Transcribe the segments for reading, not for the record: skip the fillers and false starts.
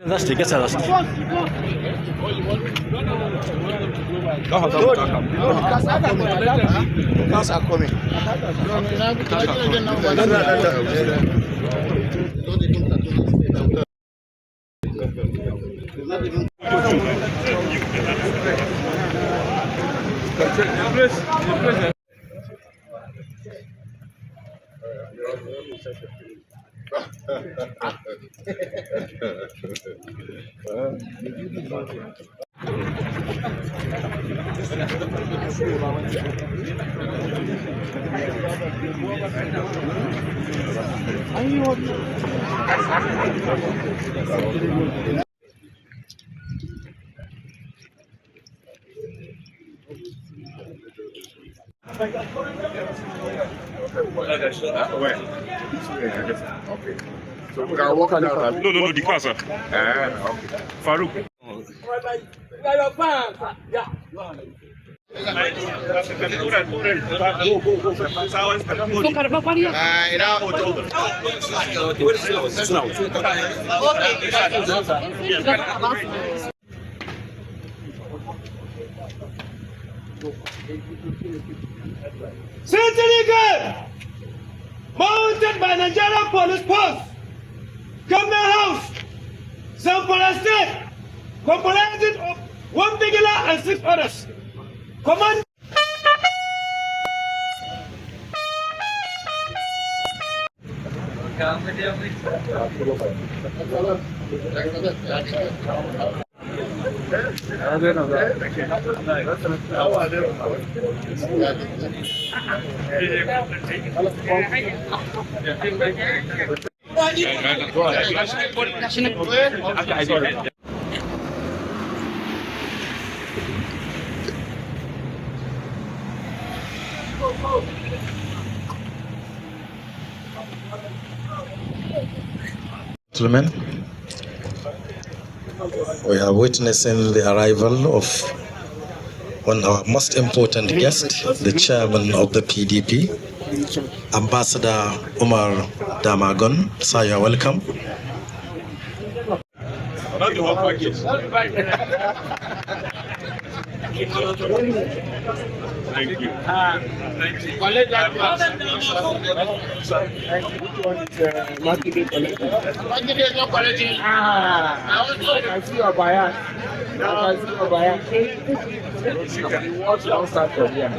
That's the guess. That's Cars are coming. Okay. So we are walking out. No, the car, sir. Okay. Farouk. Central mounted by Nigerian Police Post, Government House, Zamfara State, comprising of one regular and 6 others. Command. Gentlemen, we are witnessing the arrival of one of our most important guests, the chairman of the PDP, Ambassador Umar Damagon. Sir, you are welcome. Thank you. I see your bias. I see your bias. You watch outside from here.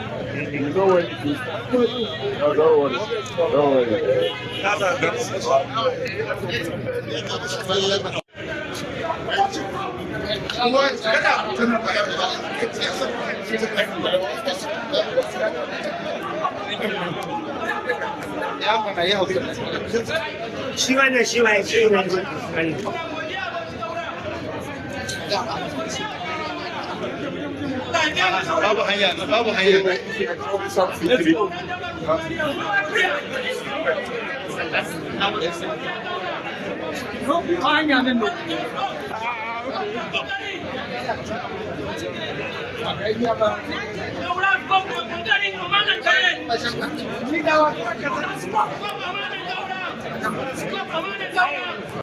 You know when it is. No, don't worry. Don't worry. Babu hanya.